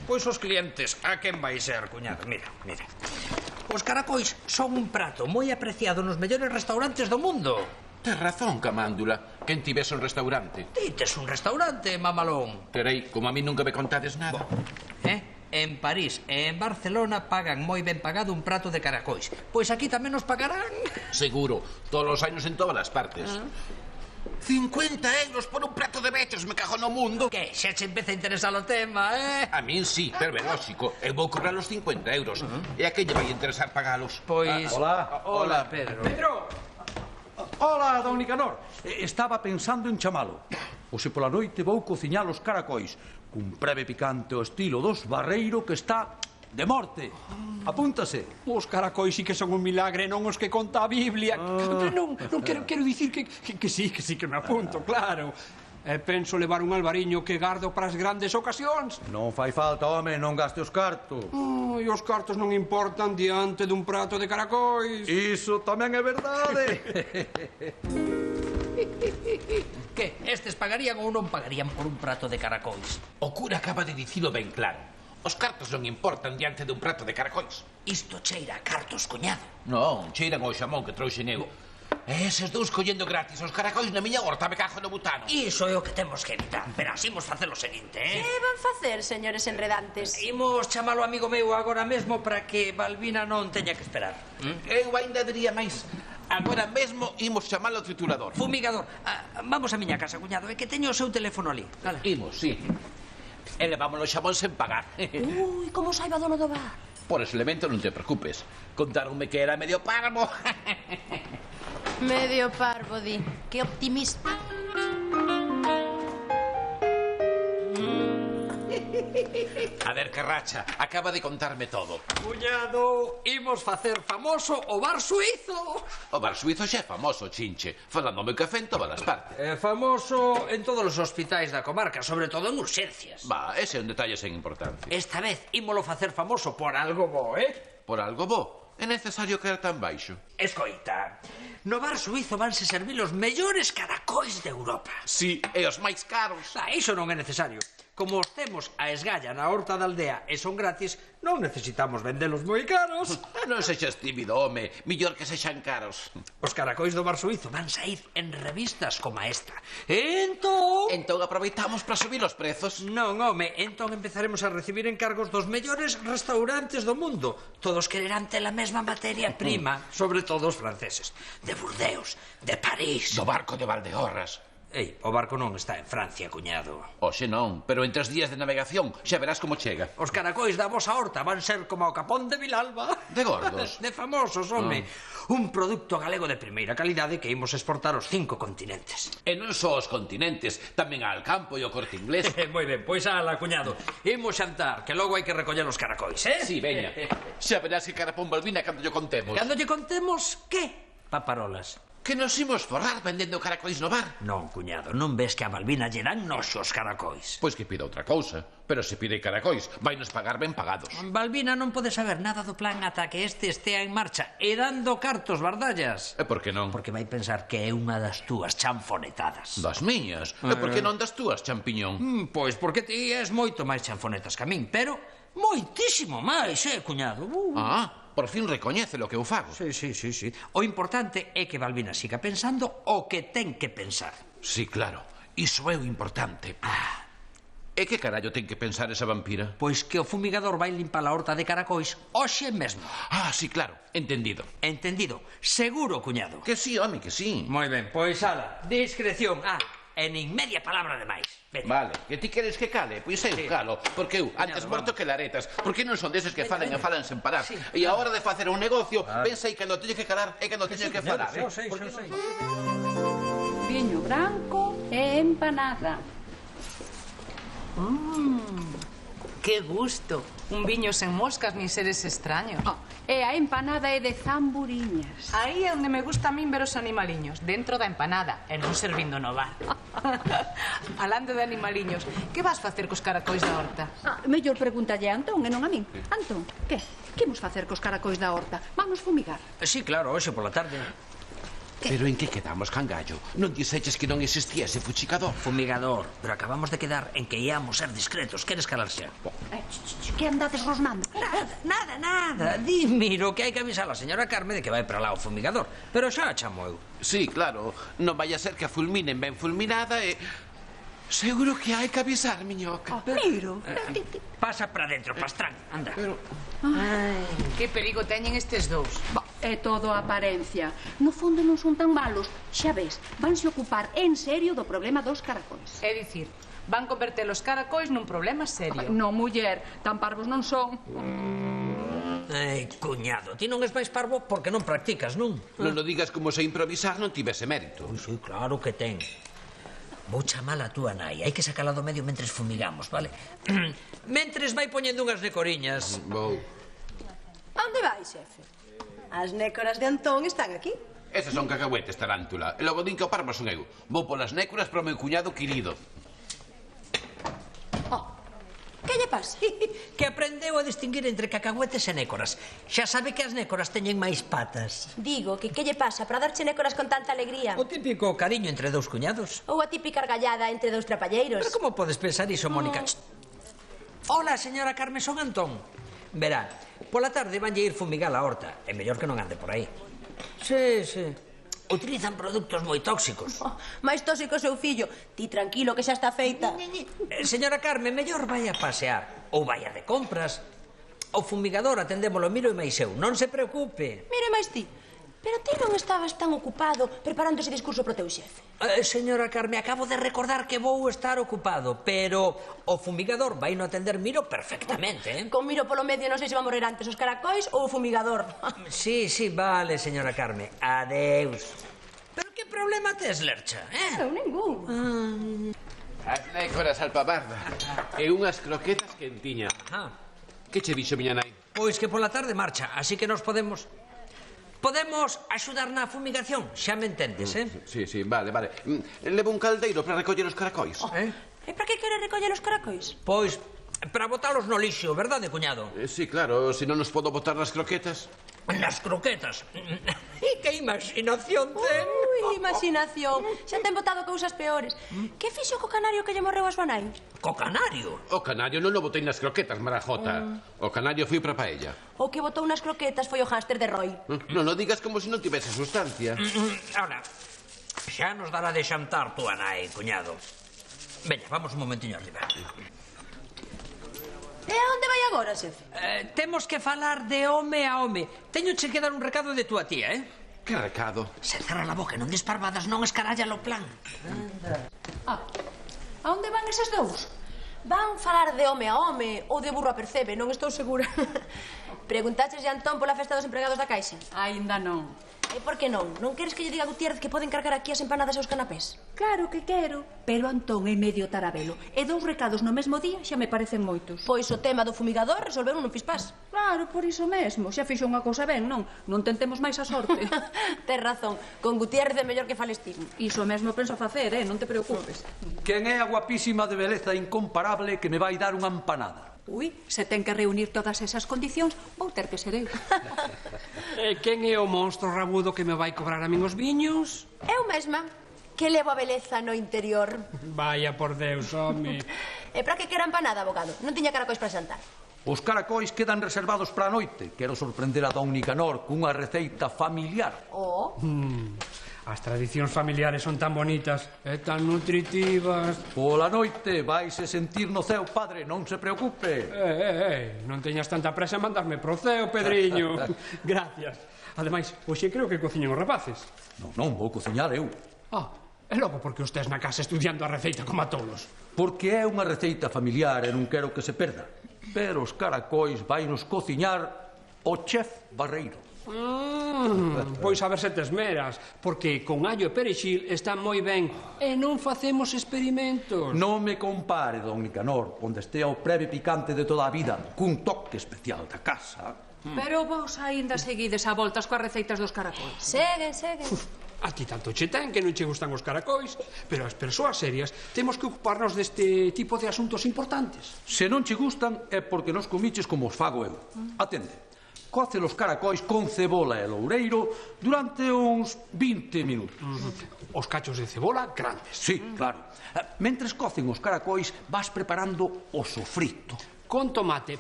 Pois os clientes, a quen vai ser, cuñado? Mira. Os caracois son un prato moi apreciado nos mellores restaurantes do mundo. Tes razón, Camándula. Quen tivese un restaurante? Ti tes un restaurante, mamalón. Terei, como a mí nunca me contades nada. En París e en Barcelona pagan moi ben pagado un prato de caracois. Pois aquí tamén nos pagarán. Seguro, todos os años en todas as partes. 50 euros por un prato de bechos, me cago no mundo. Que xa se empeza a interesar o tema, A min sí, pero é lógico. Eu vou cobrar os 50 euros. E a que lle vai interesar pagalos? Pois... Hola, Pedro. Pedro! Hola, don Nicanor. Estaba pensando en chamalo. Hoxe pola noite vou cociñar os caracois cun preve picante ao estilo dos Barreiro que está de morte. Apúntase. Os caracois sí que son un milagre, non os que conta a Biblia. Non quero dicir que sí que me apunto, claro. E penso levar un albariño que gardo para as grandes ocasións. Non fai falta, home, non gaste os cartos. E os cartos non importan diante dun prato de caracois. Iso tamén é verdade. Que, estes pagarían ou non pagarían por un prato de caracois? O cura acaba de dicilo ben claro. Os cartos non importan diante dun prato de caracois. Isto cheira a cartos, cuñado. Non, cheiran ao xamón que trouxen eu. E eses dous collendo gratis os caracois na miña horta, me cago no butano. Iso é o que temos que evitar. Pero así imos facer o seguinte, Que van facer, señores enredantes? Imos chamalo amigo meu agora mesmo para que Balbina non teña que esperar. Eu ainda diría máis. Agora mesmo imos chamar ao triturador. Fumigador, vamos a miña casa, cuñado, é que teño o seu teléfono ali. Vale. Imos, sí. E levámonos xamón sen pagar. Ui, como saiba dono do bar? Por ese elemento non te preocupes. Contaronme que era medio parvo. Medio parvo, di. Que optimista. A ver, Carracha, acaba de contarme todo. Cuñado, imos facer famoso o bar suizo. O bar suizo xa é famoso, chinche. Falándome café en todas as partes. É famoso en todos os hospitais da comarca, sobre todo en urxencias. Va, ese é un detalle sen importancia. Esta vez ímolo facer famoso por algo bo, Por algo bo. É necesario caer tan baixo. Escoita, no bar suizo vanse servir os mellores caracois de Europa. Sí, e os máis caros. Iso non é necesario. Como os temos a esgalla na horta da aldea e son gratis, non necesitamos vendelos moi caros. Non sexas tímido, home. Millor que sexan caros. Os caracois do bar suizo van saír en revistas como esta. Entón aproveitamos para subir os prezos. Non, home, entón empezaremos a recibir encargos dos mellores restaurantes do mundo. Todos quererán ter a mesma materia prima, sobre todo os franceses. De Burdeos, de París. Do barco de Valdeorras. Ei, o barco non está en Francia, cuñado. Oxe non, pero en 3 días de navegación xa verás como chega. Os caracois da vosa horta van ser como o capón de Vilalba. De gordos. De famosos, home. Un produto galego de primeira calidade que imos exportar aos 5 continentes. E non só os continentes, tamén ao campo e ao Corte Inglés. Moi ben, pois ala, cuñado. Imos xantar, que logo hai que recoller os caracois, Si, veña. Xa verás que carapón Balbina cando lle contemos. Cando lle contemos, que? Paparolas. Que nos imos forrar vendendo caracois no bar. Non, cuñado, non ves que a Balbina lle dan noxo os caracois. Pois que pida outra cousa. Pero se pide caracois, vai nos pagar ben pagados. Balbina non pode saber nada do plan ata que este estea en marcha e dando cartos bardallas. E por que non? Porque vai pensar que é unha das túas chanfonetadas. Das miñas? E por que non das túas, champiñón? Pois porque ti és moito máis chanfonetas que a min, pero moitísimo máis, cuñado. Por fin recoñece lo que eu fago. Sí. O importante é que Balbina siga pensando o que ten que pensar. Sí, claro. Iso é o importante. E que carallo ten que pensar esa vampira? Pois que o fumigador vai limpar a horta de caracois hoxe mesmo. Sí, claro. Entendido. Entendido. Seguro, cuñado. Que sí, home, que sí. Moi ben, pois ala, discreción. E nin media palabra de máis. Vale, que ti queres que cale? Pois eu calo, porque eu, antes morto que laretas. Porque non son deses que falan e falan sen parar. E a hora de facer un negocio, pensa aí que non teño que calar e que non teño que falar. Eu sei. Viño branco e empanada. Que gusto. Un viño sen moscas nin seres extraños. E a empanada é de zamburiñas. Aí é onde me gusta a min ver os animaliños, dentro da empanada, e non servindo no bar. Falando de animaliños, que vas facer cos caracois da horta? Mellor pregúntalle a Antón e non a min. Antón, que? Que imos facer cos caracois da horta? Vamos fumigar? Sí, claro, hoxe pola tarde. Pero en que quedamos, cangallo? Non dixeches que non existía ese fuchicador? Fumigador, pero acabamos de quedar en que íamos ser discretos. Queres calar xa? que andades rosnando? Nada. Di, Miro, que hai que avisar a señora Carme de que vai para lá o fumigador. Pero xa a chamo eu. Sí, claro, non vai a ser que a fulminen ben fulminada e... Seguro que hai que avisar, miñoca. Miro. Pasa para dentro, pastrán, anda. Que perigo teñen estes dous. É todo apariencia. No fondo non son tan malos. Xa ves, vanse ocupar en serio do problema dos caracois. É dicir, van converter os caracois nun problema serio. Non, muller, tan parvos non son. Ai, cuñado, ti non és máis parvo porque non practicas, non? Non o digas como se improvisar non tivese mérito. Sí, claro que ten. Vou chamar a túa nai. Hai que sacala do medio mentres fumigamos, vale? Mentres vai poñendo unhas necoriñas. Vou. A onde vai, xefe? As nécoras de Antón están aquí. Esas son cacahuetes, tarántula. E logo din que o parvo son eu. Vou polas néculas para o meu cuñado querido. Que lle pasa? Que aprendeu a distinguir entre cacahuetes e nécoras. Xa sabe que as nécoras teñen máis patas. Digo, que lle pasa para darche nécoras con tanta alegría? O típico cariño entre dous cuñados. Ou a típica argallada entre dous trapalleiros? Pero como podes pensar iso, Mónica? Hola, señora Carme, son Antón. Verá, pola tarde vanlle ir fumigar a horta. É mellor que non ande por aí. Sí. Utilizan produtos moi tóxicos. Máis tóxico seu fillo. Ti tranquilo que xa está feita. Señora Carme, mellor vai a pasear. Ou vai a de compras. O fumigador atendémolo Miro e máis eu. Non se preocupe. Mire máis ti. Pero ti non estabas tan ocupado preparando ese discurso pro teu xefe. Señora Carme, acabo de recordar que vou estar ocupado, pero o fumigador vai no atender Miro perfectamente, eh? Con Miro polo medio non sei se va a morrer antes os caracois ou o fumigador. Sí, vale, señora Carme. Adeus. Pero que problema tes, Lercha, eh? Non, ningún. As nécoras alpabarda. E unhas croquetas quentiñas. Que che dixo, miña nai? Pois que pola tarde marcha, así que nos podemos axudar na fumigación, xa me entendes, eh? Sí, vale. Levo un caldeiro para recoller os caracois. E para que quere recoller os caracois? Pois, para botalos no lixo, verdade, cuñado? Sí, claro, se non nos podo botar nas croquetas. Nas croquetas? E que imaginación ten? Ui, imaginación. Xa ten botado cousas peores. Que fixo co canario que lle morreu a súa nai? Co canario? O canario non lo botei nas croquetas, marajota. O canario foi para paella. O que botou nas croquetas foi o hámster de Roy. Non o digas como se non tivese sustancia. Ahora, xa nos dará de xantar túa nai, cuñado. Veña, vamos un momentiño arriba. E a onde vai agora, xefe? Temos que falar de home a home. Teñoche que dar un recado de túa tía, eh? Que recado? Se cerra a boca, non desparvadas, non escaralla o plan. A onde van eses dous? Van falar de home a home ou de burro a percebe, non estou segura. Preguntaches a Antón pola festa dos empregados da Caixa? Aínda non. E por que non? Non queres que lle diga a Gutiérrez que poden cargar aquí as empanadas e os canapés? Claro que quero. Pero Antón é medio tarabelo. E 2 recados no mesmo día xa me parecen moitos. Pois o tema do fumigador resolveu nun pispás. Claro, por iso mesmo. Xa fixo unha cousa ben, non? Non tentemos máis a sorte. Tes razón. Con Gutiérrez é mellor que fales ti. Iso mesmo penso facer, non te preocupes. Quen é a guapísima de beleza incomparable que me vai dar unha empanada? Ui, se ten que reunir todas esas condicións, vou ter que ser eu. Quen é o monstro rabudo que me vai cobrar a min os viños? Eu mesma, que levo a beleza no interior. Vaya por Deus, home. E para que quera empanada, abogado? Non tiña caracois para xantar. Os caracois quedan reservados para a noite. Quero sorprender a don Nicanor cunha receita familiar. As tradicións familiares son tan bonitas e tan nutritivas. Pola noite vaise sentir no ceo, padre, non se preocupe. Non teñas tanta presa en mandarme pro ceo, Pedriño. Gracias. Ademais, hoxe creo que cociñan os rapaces. Non, vou cociñar eu. E logo porque estés na casa estudiando a receita como a tolos. Porque é unha receita familiar e non quero que se perda. Pero os caracois vai nos cociñar o chef Barreiro. Pois a ver se te esmeras, porque con allo e perexil están moi ben e non facemos experimentos. Non me compare, don Nicanor, onde estea o preve picante de toda a vida, cun toque especial da casa. Pero vos aínda seguides a voltas coas receitas dos caracois. Seguen. A ti tanto che ten que non che gustan os caracois, pero as persoas serias temos que ocuparnos deste tipo de asuntos importantes. Se non che gustan é porque nos comiches como os fago eu. Atende. Coce os caracois con cebola e loureiro durante uns 20 minutos. Os cachos de cebola grandes. Sí, claro. Mentres cocen os caracois, vas preparando o sofrito. Con tomate,